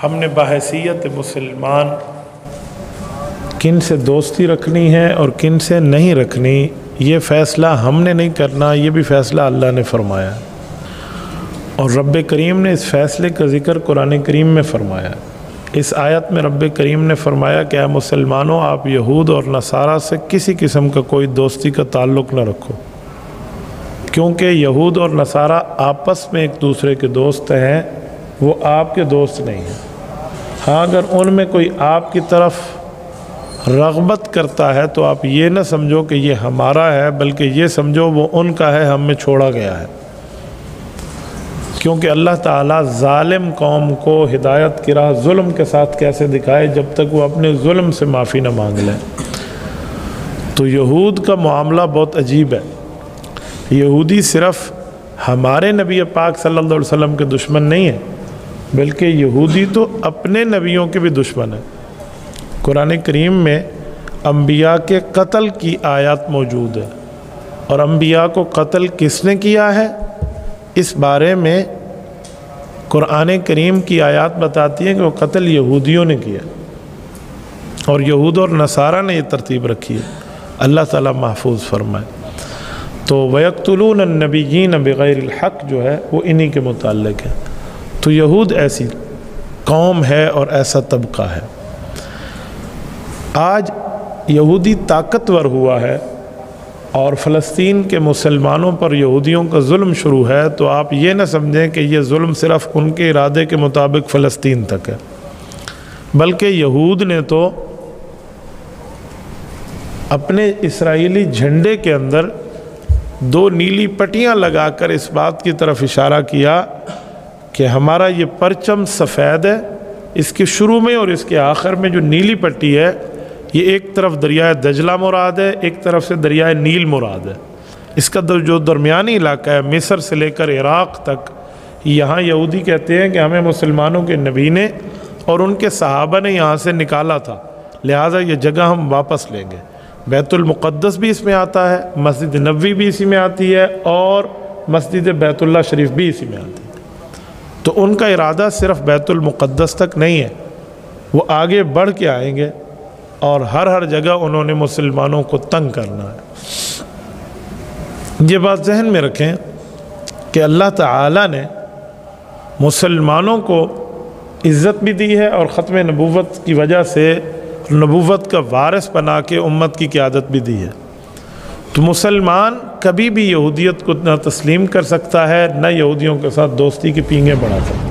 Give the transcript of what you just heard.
ہم نے بحیثیت مسلمان کن سے دوستی رکھنی ہے اور کن سے نہیں رکھنی، یہ فیصلہ ہم نے نہیں کرنا، یہ بھی فیصلہ اللہ نے فرمایا اور رب کریم نے اس فیصلے کا ذکر قرآن کریم میں فرمایا۔ اس آیت میں رب کریم نے فرمایا کہ اے مسلمانوں، آپ یہود اور نصارہ سے کسی قسم کا کوئی دوستی کا تعلق نہ رکھو، کیونکہ یہود اور نصارہ آپس میں ایک دوسرے کے دوست ہیں، وہ آپ کے دوست نہیں ہیں۔ ہاں اگر ان میں کوئی آپ کی طرف رغبت کرتا ہے تو آپ یہ نہ سمجھو کہ یہ ہمارا ہے، بلکہ یہ سمجھو وہ ان کا ہے، ہم میں چھوڑا گیا ہے، کیونکہ اللہ تعالیٰ ظالم قوم کو ہدایت کی راہ ظلم کے ساتھ کیسے دکھائے جب تک وہ اپنے ظلم سے معافی نہ مانگ لیں۔ تو یہود کا معاملہ بہت عجیب ہے۔ یہودی صرف ہمارے نبی پاک صلی اللہ علیہ وسلم کے دشمن نہیں ہیں، بلکہ یہودی تو اپنے نبیوں کے بھی دشمن ہیں۔ قرآن کریم میں انبیاء کے قتل کی آیات موجود ہے، اور انبیاء کو قتل کس نے کیا ہے اس بارے میں قرآن کریم کی آیات بتاتی ہیں کہ وہ قتل یہودیوں نے کیا، اور یہود اور نصارہ نے یہ ترتیب رکھی ہے۔ اللہ تعالیٰ محفوظ فرمائے۔ تو وَيَقْتُلُونَ النَّبِيِّينَ بِغَيْرِ الْحَقِّ جو ہے وہ انہی کے متعلق ہے۔ تو یہود ایسی قوم ہے اور ایسا طبقہ ہے۔ آج یہودی طاقتور ہوا ہے اور فلسطین کے مسلمانوں پر یہودیوں کا ظلم شروع ہے، تو آپ یہ نہ سمجھیں کہ یہ ظلم صرف ان کے ارادے کے مطابق فلسطین تک ہے، بلکہ یہود نے تو اپنے اسرائیلی جھنڈے کے اندر 2 نیلی پٹیاں لگا کر اس بات کی طرف اشارہ کیا کہ ہمارا یہ پرچم سفید ہے، اس کے شروع میں اور اس کے آخر میں جو نیلی پٹی ہے یہ ایک طرف دریائے دجلہ مراد ہے، ایک طرف سے دریائے نیل مراد ہے۔ اس کا جو درمیانی علاقہ ہے مصر سے لے کر عراق تک، یہاں یہودی کہتے ہیں کہ ہمیں مسلمانوں کے نبی نے اور ان کے صحابہ نے یہاں سے نکالا تھا، لہٰذا یہ جگہ ہم واپس لیں گے۔ بیت المقدس بھی اس میں آتا ہے، مسجد نبوی بھی اسی میں آتی ہے، اور مسجد بیت اللہ شریف بھی اسی میں آتی ہے۔ تو ان کا ارادہ صرف بیت المقدس تک نہیں ہے، وہ آگے بڑھ کے آئیں گے اور ہر جگہ انہوں نے مسلمانوں کو تنگ کرنا ہے۔ یہ بات ذہن میں رکھیں کہ اللہ تعالیٰ نے مسلمانوں کو عزت بھی دی ہے اور ختم نبوت کی وجہ سے نبوت کا وارث بنا کے امت کی قیادت بھی دی ہے۔ تو مسلمان کبھی بھی یہودیت کو نہ تسلیم کر سکتا ہے، نہ یہودیوں کے ساتھ دوستی کی پینگیں بڑھا سکتا ہے۔